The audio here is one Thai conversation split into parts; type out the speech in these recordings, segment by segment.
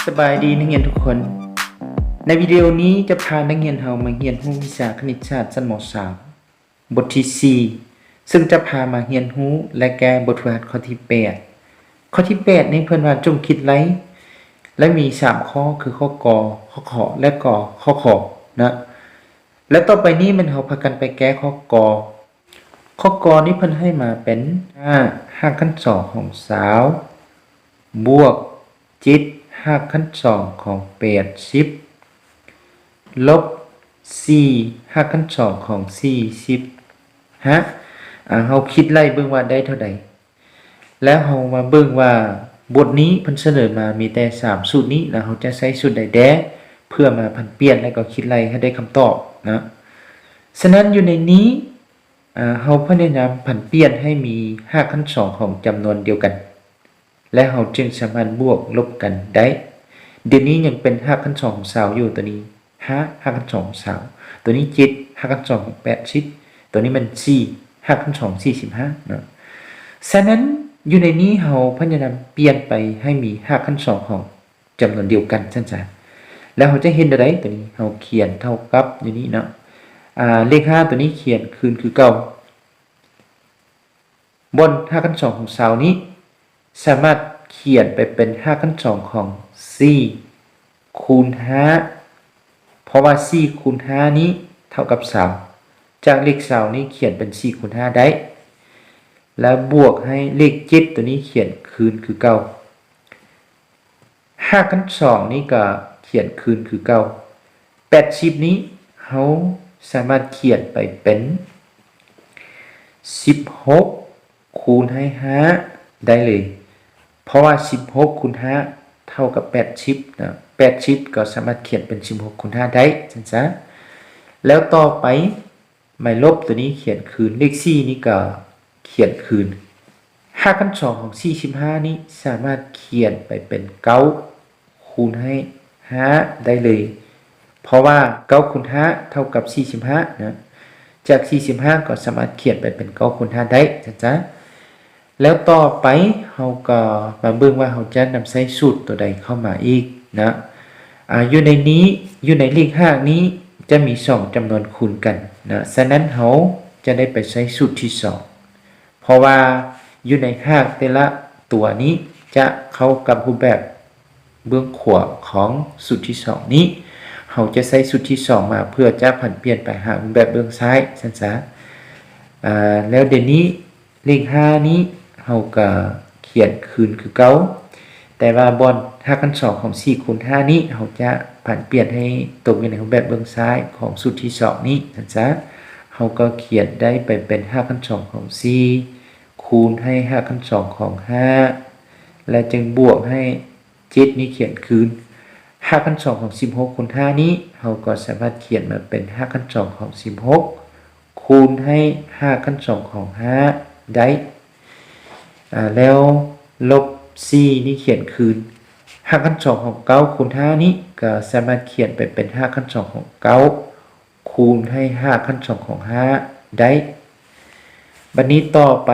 สบายดีนักเรียนทุกคนในวิดีโอนี้จะพานักเรียนเฮามาเรียนรู้วิชาคณิตศาสตร์ชั้นม.3 บทที่4ซึ่งจะพามาเรียนรู้และแก้บทฝึกหัดข้อที่8ข้อที่8นี้เพิ่นว่าจงคิดไว้และมี3ข้อคือข้อกข้อขอและข้อขอนะและต่อไปนี้มันเฮาพากันไปแก้ข้อกนี้เพิ่นให้มาเป็น5ขั้น2ของสาวบวก7 5ขั้น2ของ80ลบ4 5ขั้น2ของ40เฮาคิดไล่เบิ่งว่าได้เท่าใดแล้วเฮามาเบิ่งว่าบทนี้เพิ่นเสนอมามีแต่3สูตรนี้แล้วเฮาจะใช้สูตรใดแดเพื่อมาผันเปลี่ยนแล้วก็คิดไล่ให้ได้คำตอบนะฉะนั้นอยู่ในนี้เฮาพยายามผันเปลี่ยนให้มี5ขั้น2ของจำนวนเดียวกันและเฮาจึงสามารถบวกลบกันได้เดี๋ยวนี้ยังเป็น5ขั้น2ของสาวอยู่ตัวนี้5ขั้น2ของสาวตัวนี้7 5ขั้น2ของ80ตัวนี้มัน4 5ขั้น2 45เนาะฉะนั้นอยู่ในนี้เฮาพยายามเปลี่ยนไปให้มี5ขั้น2ของจำนวนเดียวกันซั่นจ้ะแล้วเฮาจะเห็นได้ตัวนี้เฮาเขียนเท่ากับอยู่นี้เนาะเลข5ตัวนี้เขียนคืนคือเก่าบน5ขั้น2ของสาวนี้สามารถเขียนไปเป็น5ขั้น2ของ4คูณ5เพราะว่า4คูณ5นี้เท่ากับ3จากเลข2นี้เขียนเป็น4คูณ5ได้แล้วบวกให้เลข7ตัวนี้เขียนคืนคือเก่า5ขั้น2นี้ก็เขียนคืนคือเก่า80นี้เฮาสามารถเขียนไปเป็น16คูณให้5ได้เลยเพราะว่า16คูณ5เท่ากับ80นะ80ก็สามารถเขียนเป็น16คูณ5ได้จังซะแล้วต่อไปหมายลบตัวนี้เขียนคืนเลข4นี้ก็เขียนคืน5ขั้น2ของ45นี้สามารถเขียนไปเป็น9คูณให้5ได้เลยเพราะว่า9คูณ5เท่ากับ45นะจาก45ก็สามารถเขียนไปเป็น9คูณ5ได้จังซะแล้วต่อไปเฮาก็มาเบิ่งว่าเฮาจะนำใช้สูตรตัวใดเข้ามาอีกนะอยู่ในนี้อยู่ในเลข5นี้จะมี2จำนวนคูณกันนะฉะนั้นเฮาจะได้ไปใช้สูตรที่2เพราะว่าอยู่ใน5แต่ละตัวนี้จะเข้ากับรูปแบบเบื้องขวาของสูตรที่2นี้เฮาจะใช้สูตรที่2มาเพื่อจะผันเปลี่ยนไปหารูปแบบเบื้องซ้ายซั่นซะแล้วเดี๋ยวนี้เลข5นี้เฮาก็เขียนคืนคือเก่าแต่ว่าบน5ขั้น2ของ4คูณ5นี้เฮาจะผันเปลี่ยนให้ตกอยู่ในรูปแบบเบื้องซ้ายของสูตรที่2นี้ซั่นซะเฮาก็เขียนได้ไปเป็น5ขั้น2ของ4คูณให้5ขั้น2ของ5และจึงบวกให้7นี้เขียนคืน5ขั้น2ของ16คูณ5นี้เฮาก็สามารถเขียนมาเป็น5ขั้น2ของ16คูณให้5ขั้น2ของ5ได้แล้วลบ4นี้เขียนคืน5ขั้น2ของ9คูณ5นี้ก็สามารถเขียนไปเป็น5ขั้น2ของ9คูณให้5ขั้น2ของ5ได้บัดนี้ต่อไป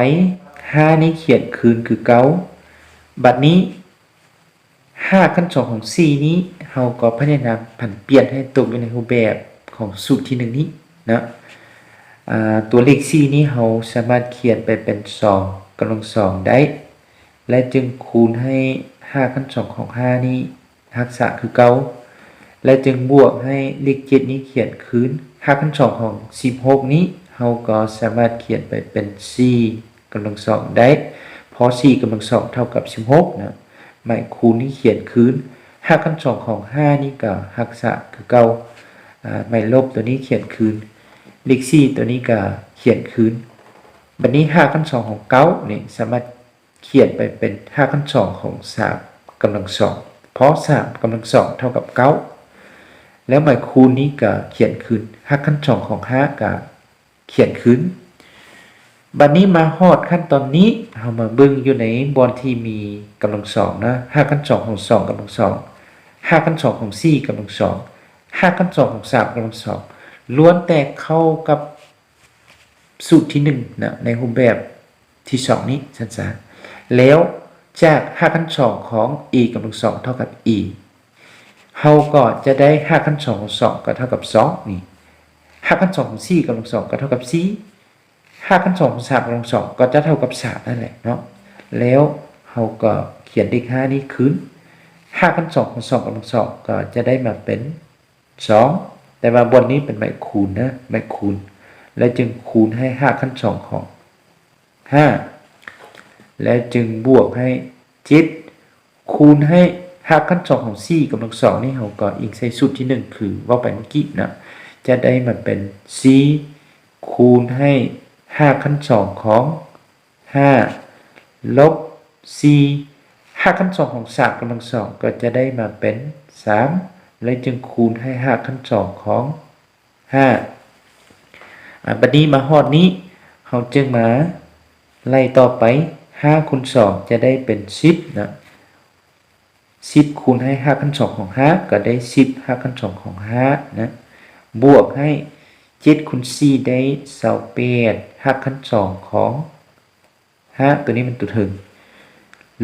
5นี้เขียนคืนคือ9บัดนี้5ขั้น2ของ4นี้เฮาก็พยายามผันเปลี่ยนให้ตกอยู่ในรูปแบบของสูตรที่1นี้นะตัวเลข4นี้เฮาสามารถเขียนไปเป็น2กำลัง2ได้และจึงคูณให้5ขั้น2ของ5นี้รักษาคือเก่าและจึงบวกให้เลข7นี้เขียนคืน5ขั้น2ของ16นี้เฮาก็สามารถเขียนไปเป็น4กำลัง2ได้เพราะ4กำลัง2เท่ากับ16นะหมายคูณนี้เขียนคืน5ขั้น2ของ5นี้ก็รักษาคือเก่าหมายลบตัวนี้เขียนคืนเลข4ตัวนี้ก็เขียนคืนบัดนี้5ขั้น2ของ9นี่สามารถเขียนไปเป็น5ขั้น2ของ3กำลัง2เพราะ3กำลัง2เท่ากับ9แล้วหมายคูณนี้ก็เขียนคืน5ขั้น2ของ5ก็เขียนคืนบัดนี้มาฮอดขั้นตอนนี้เฮามาเบิ่งอยู่ในบอนที่มีกำลัง2นะ5ขั้น2ของ2กำลัง2 5ขั้น2ของ4กำลัง2 5ขั้น2ของ3กำลัง2ล้วนแต่เข้ากับสูตรที่1นะในรูปแบบที่2นี้ซั่นๆแล้วจาก5ขั้น2ของ e กำลัง2เท่ากับ e เราก็จะได้5 ขั้น 2 ของ 2 ก็เท่ากับ 2 นี่5 ขั้น 2 ของ 4 กำลัง 2 ก็เท่ากับ 4 5 ขั้น 2 ของ 3 กำลัง 2 ก็จะเท่ากับ 3 นั่นแหละเนาะแล้วเราก็เขียนเลข5นี้คืน5 ขั้น 2 ของ 2 กำลัง 2 ก็จะได้มาเป็น 2 แต่ว่าบนนี้เป็นไม้คูณนะไม้คูณและจึงคูณให้5 ขั้น 2 ของ 5 และจึงบวกให้7คูณให้5 ขั้น 2 ของ 4 กำลัง 2 นี่เราก็อิงใส่สูตรที่ 1 คือว่าไปเมื่อกี้นะจะได้มันเป็น4คูณให้5 ขั้น 2 ของ 5 ลบ4 5 ขั้น 2 ของ 3 กำลัง 2 ก็จะได้มาเป็น 3 และจึงคูณให้5 ขั้น 2 ของ 5บัดนี้มาฮอดนี้เราจึงมาไล่ต่อไป5คูณ2จะได้เป็น10นะ10คูณให้5 ขั้น 2 ของ 5 ก็ได้10 5 ขั้น 2 ของ 5 นะบวกให้7คูณ4ได้28 5 ขั้น 2 ของ 5 ตัวนี้มันตัวถึง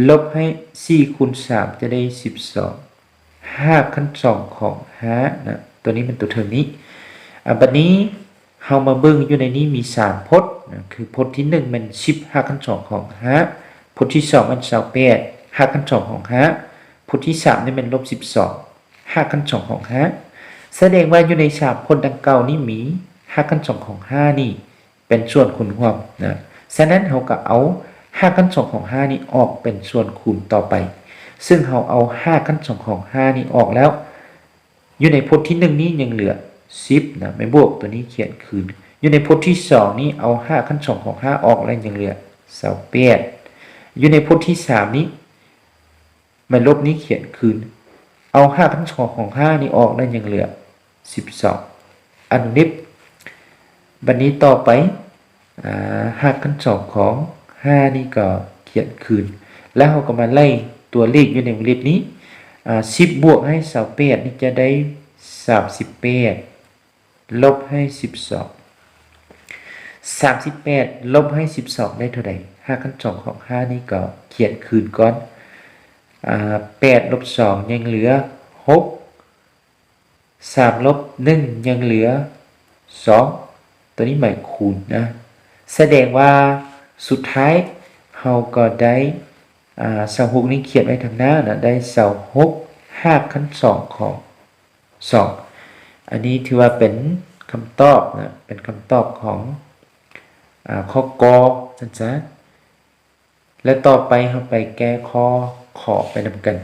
ลบให้4คูณ3จะได้12 5 ขั้น 2 ของ 5 นะตัวนี้เป็นตัวถึงนี้บัดนี้เรามาเบิ่งอยู่ในนี้มี3พจน์นะคือพจน์ที่1มัน10 5 ขั้น 2 ของ 5 พจน์ที่2มัน28 5 ขั้น 2 ของ 5 พจน์ที่3นี่มันลบ12 5 ขั้น 2 ของ 5 แสดงว่าอยู่ใน3พจน์ดังกล่าวนี้มี5 ขั้น 2 ของ 5 นี่เป็นส่วนคูณร่วมนะฉะนั้นเราก็เอา5 ขั้น 2 ของ 5 นี่ออกเป็นส่วนคูณต่อไปซึ่งเราเอา5 ขั้น 2 ของ 5 นี่ออกแล้วอยู่ในพจน์ที่1นี้ยังเหลือ10นะไม่บวกตัวนี้เขียนคืนอยู่ในพจน์ที่2นี้เอา5 ขั้น 2 ของ 5 ออกแล้วยังเหลือ28อยู่ในพจน์ที่3นี้ไม่ลบนี้เขียนคืนเอา5 ขั้น 2 ของ 5 นี่ออกแล้วยังเหลือ12อนุนิบบัดนี้ต่อไป5 ขั้น 2 ของ 5 นี่ก็เขียนคืนแล้วเราก็มาไล่ตัวเลขอยู่ในวงเล็บนี้10บวกให้28นี่จะได้38ลบให้12 38ลบให้12ได้เท่าใด5 ขั้น 2 ของ 5 นี่ก็เขียนคืนก่อน8ลบ2ยังเหลือ6 3ลบ1ยังเหลือ2ตัวนี้หมายคูณนะแสดงว่าสุดท้ายเราก็ได้26นี้เขียนไว้ทางหน้านะได้26 5 ขั้น 2 ของ 2อันนี้ถือว่าเป็นคำตอบนะเป็นคำตอบของข้อกอนะและต่อไปเราไปแก้ข้อขอไปนำกัน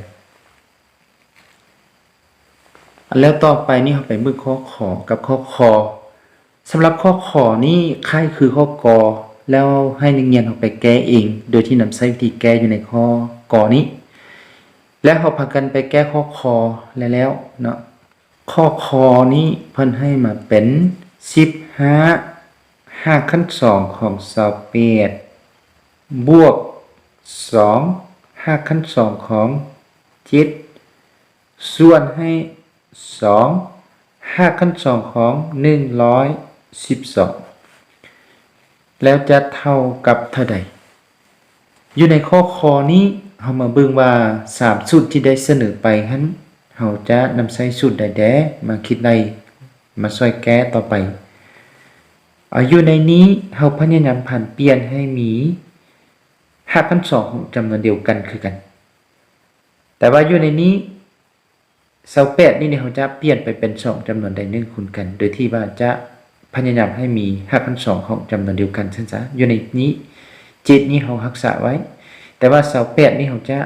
แล้วต่อไปนี่เราไปมือข้อขอกับข้อคอสำหรับข้อขอนี่ค่ายคือข้อกอแล้วให้นักเรียนเอาไปแก้เองโดยที่นำใช้วิธีแก้อยู่ในข้อกอนี้แล้วเราพากันไปแก้ข้อคอแล้วเนาะข้อคอนี้เพิ่นให้มาเป็น15 5 ขั้น 2 ของ28บวก2 5 ขั้น 2 ของ7ส่วนให้2 5 ขั้น 2 ของ112แล้วจะเท่ากับเท่าใดอยู่ในข้อคอนี้เรามาเบิ่งว่า3สูตรที่ได้เสนอไปนั้นเราจะนำใช้สูตรใดๆมาคิดในมาช่วยแก้ต่อไปอยู่ในนี้เราพยายามผันเปลี่ยนให้มี5 ขั้น 2 ของจำนวนเดียวกันคือกันแต่ว่าอยู่ในนี้28นี่เราจะเปลี่ยนไปเป็น2จำนวนใด1คูณกันโดยที่ว่าจะพยายามให้มี5 ขั้น 2 ของจำนวนเดียวกันซั่นซะอยู่ในนี้7นี่เรารักษาไว้แต่ว่า28นี่เราจะ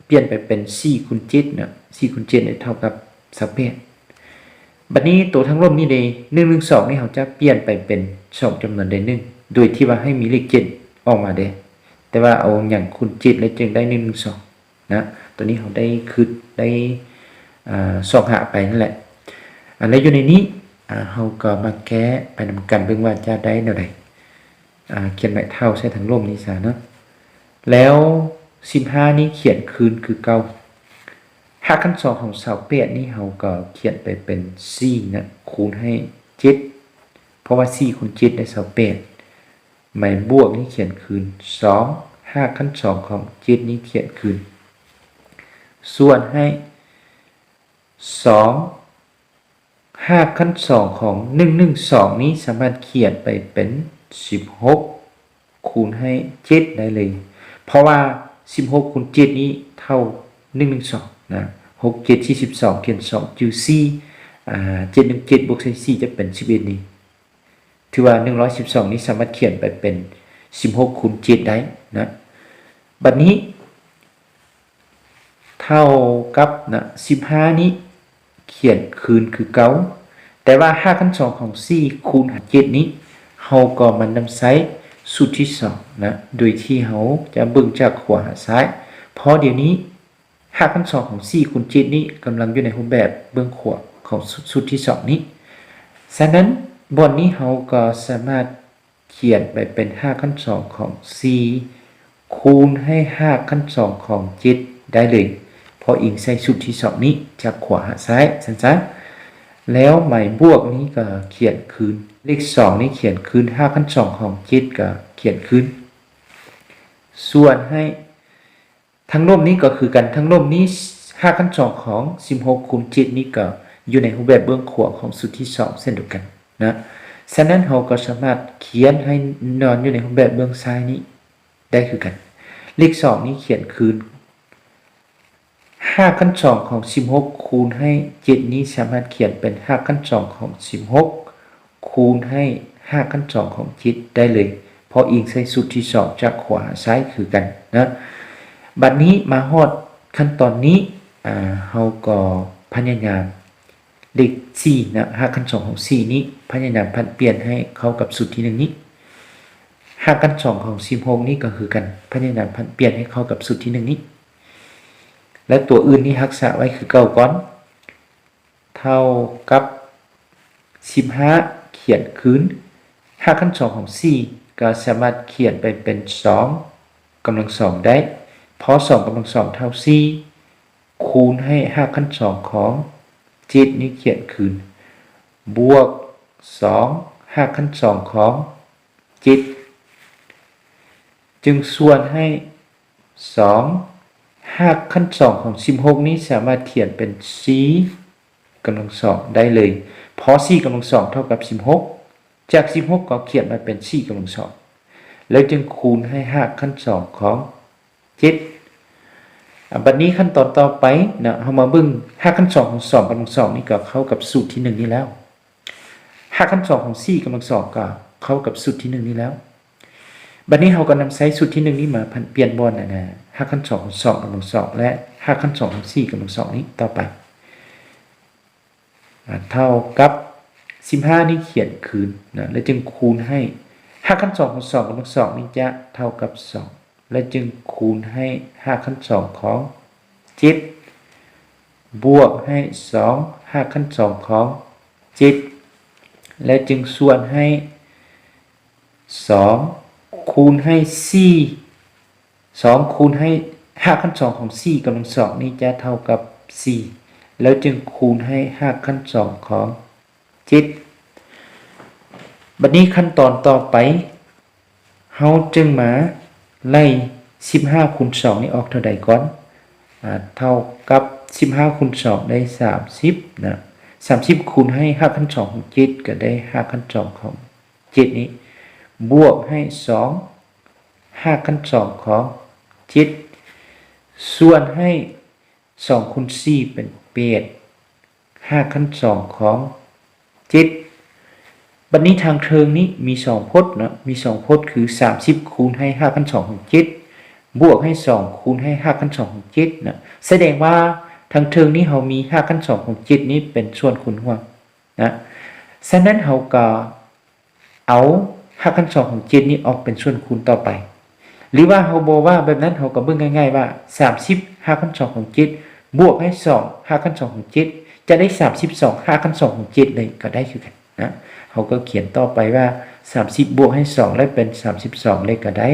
เปลี่ยนไปเป็น4คูณ7เนาะ4คูณ7เท่ากับ28บัดนี้ตัวทั้งร่วมนี่เด้112นี่เราจะเปลี่ยนไปเป็น2จำนวนใด1โดยที่ว่าให้มีเลข7ออกมาเด้แต่ว่าเอาอย่างคูณ7แล้วจึงได้112นะตัวนี้เราได้คือได้2หาไปนั่นแหละแล้วอยู่ในนี้เราก็มาแก้ไปนำกันเบิ่งว่าจะได้แนวใดเขียนไว้เท่าใช้ทั้งร่วมนี้ซะเนาะแล้ว15นี้เขียนคืนคือเก่า5 ขั้น 2 ของ28นี่เราก็เขียนไปเป็น4นะคูณให้7เพราะว่า4คูณ7ได้28หมายบวกนี่เขียนคืน2 5 ขั้น 2 ของ7นี้เขียนคืนส่วนให้ 2 5ขั้น2ของ112นี้สามารถเขียนไปเป็น16คูณให้7ได้เลยเพราะว่า16คูณ7นี้เท่า112นะ6 7 42เขียน2อยู่4 7 1 7บวก4จะเป็น11นี้ถือว่า112นี้สามารถเขียนไปเป็น16คูณ7ได้นะบัดนี้เท่ากับนะ15นี้เขียนคืนคือเก่าแต่ว่า5ขั้น2ของ4คูณ7นี้เฮาก็มันนำใช้สูตรที่2นะโดยที่เฮาจะเบิ่งจากขวาหาซ้ายเพราะเดี๋ยวนี้5ขั้น2ของ4คูณ7นี้กำลังอยู่ในรูปแบบเบื้องขวาของสูตรที่2นี้ฉะนั้นบนนี้เฮาก็สามารถเขียนไปเป็น5ขั้น2ของ4คูณให้5ขั้น2ของ7ได้เลยพออิงใส่สูตรที่2นี้จากขวาหาซ้ายสั้นๆแล้วหมายบวกนี้ก็เขียนคืนเลข2นี้เขียนคืน5ขั้น2ของ7ก็เขียนคืนส่วนให้ทั้งลบนี้ก็คือกันทั้งลบนี้5ขั้น2ของ16คูณ7นี้ก็อยู่ในรูปแบบเบื้องขวาของสูตรที่2เช่นเดียวกันนะฉะนั้นเราก็สามารถเขียนให้นอนอยู่ในรูปแบบเบื้องซ้ายนี้ได้คือกันเลข2นี้เขียนคืน5ขั้น2ของ16คูณให้7นี้สามารถเขียนเป็น5ขั้น2ของ16คูณให้5ขั้น2ของ7ได้เลยเพราะอิงใส่สูตรที่2จากขวาซ้ายคือกันนะบัดนี้มาฮอดขั้นตอนนี้เฮาก็พยายามเลข4นะ5ขั้น2ของ4นี้พยายามพันเปลี่ยนให้เข้ากับสูตรที่1นี้5ขั้น2ของ16นี้ก็คือกันพยายามพันเปลี่ยนให้เข้ากับสูตรที่1นี้และตัวอื่นนี้รักษาไว้คือเก่าก่อนเท่ากับ15เขียนคืน5ขั้น2ของ4ก็สามารถเขียนไปเป็น2กำลัง2ได้เพราะ2กำลัง2เท่า4คูณให้5ขั้น2ของ7นี้เขียนคืนบวก2 5ขั้น2ของ7จึงส่วนให้2 5ขั้น2ของ16นี้สามารถเขียนเป็น4กำลัง2ได้เลยเพราะ4กำลัง2เท่ากับ16จาก16ก็เขียนมาเป็น4กำลัง2แล้วจึงคูณให้5ขั้น2ของ7บัดนี้ขั้นตอนต่อไปนะเฮามาเบิ่ง5ขั้น2ของ2กำลัง2นี่ก็เข้ากับสูตรที่1นี้แล้ว5ขั้น2ของ4กำลัง2ก็เข้ากับสูตรที่1นี้แล้วบัดนี้เราก็นำใช้สูตรที่1นี้มาเปลี่ยนบนนะ5ขั้น2ของ2กำลัง2และ5ขั้น2ของ4กำลัง2นี้ต่อไปเท่ากับ15นี้เขียนคืนนะแล้วจึงคูณให้5ขั้น2ของ2กำลัง2นี้จะเท่ากับ2และจึงคูณให้5ขั้น2ของ7บวกให้2 5ขั้น2ของ7และจึงส่วนให้2คูณให้4 2คูณให้5ขั้น2ของ4กำลัง2นี้จะเท่ากับ4แล้วจึงคูณให้5ขั้น2ของ7บัดนี้ขั้นตอนต่อไปเฮาจึงมาไล่15คูณ2นี้ออกเท่าใดก่อนเท่ากับ15คูณ2ได้30นะ30คูณให้5ขั้น2ของ7ก็ได้5ขั้น2ของ7นี้บวกให้2 5ขั้น2ของ7ส่วนให้2คูณ4เป็น8 5ขั้น2ของ7บัดนี้ทางเทิงนี้มี2พจน์นะมี2พจน์คือ30คูณให้5ขั้น2ของ7บวกให้2คูณให้5ขั้น2ของ7นะแสดงว่าทางเทิงนี้เรามี5ขั้น2ของ7นี้เป็นส่วนคูณร่วมนะฉะนั้นเราก็เอา5ขั้น2ของ7นี้ออกเป็นส่วนคูณต่อไปหรือว่าเราบอกว่าแบบนั้นเราก็เบิ่งง่ายๆว่า30 5ขั้น2ของ7บวกให้2 5ขั้น2ของ7จะได้32 5ขั้น2ของ7เลยก็ได้คือกันนะเราก็เขียนต่อไปว่า30บวกให้2แล้วเป็น32เลยก็ได้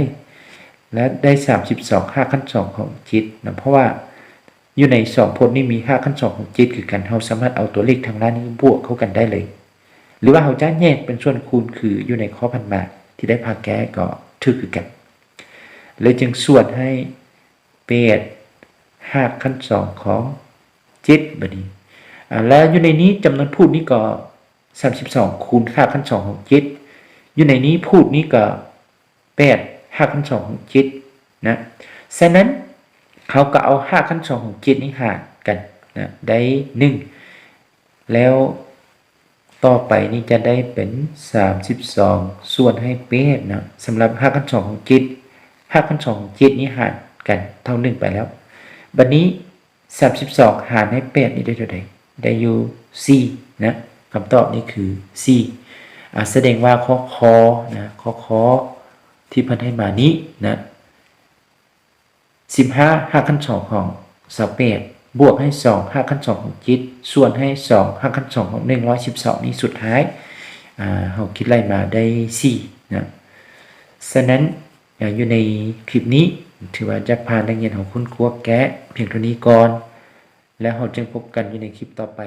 และได้32 5ขั้น2ของ7นะเพราะว่าอยู่ใน2พจน์นี้มี5ขั้น2ของ7คือกันเราสามารถเอาตัวเลขทางด้านนี้บวกเข้ากันได้เลยหรือว่าเราจะแยกเป็นส่วนคูณคืออยู่ในข้อพันมาที่ได้พาแก้ก็ถือคือกันเลยจึงส่วนให้8 5ขั้น2ของ7บัดนี้ แล้วอยู่ในนี้จำนวนพูดนี้ก็32คูณค่าขั้น2ของจิตอยู่ในนี้พูดนี้ก็8ค่าขั้น2ของจิตนะฉะนั้นเขาก็เอา5ขั้น2ของจิตนี้หารกันนะได้1แล้วต่อไปนี้จะได้เป็น32ส่วนให้8นะสำหรับ5ขั้น2ของจิต5ขั้น2ของจิตนี้หารกันเท่า1ไปแล้วบัดนี้32หารให้8นี่ได้เท่าใดได้อยู่4นะคำตอบนี้คือ4แสดงว่าข้อคอนะข้อคอที่เพิ่นให้มานี้นะ15 5ขั้น2ของ28บวกให้2 5ขั้น2ของจิตส่วนให้2 5ขั้น2ของ112นี้สุดท้ายเฮาคิดไล่มาได้4นะฉะนั้นอยู่ในคลิปนี้ถือว่าจะผ่านนักเรียนของคุณครูแกะเพียงเท่านี้ก่อนแล้วเราจึงพบกันอยู่ในคลิปต่อไป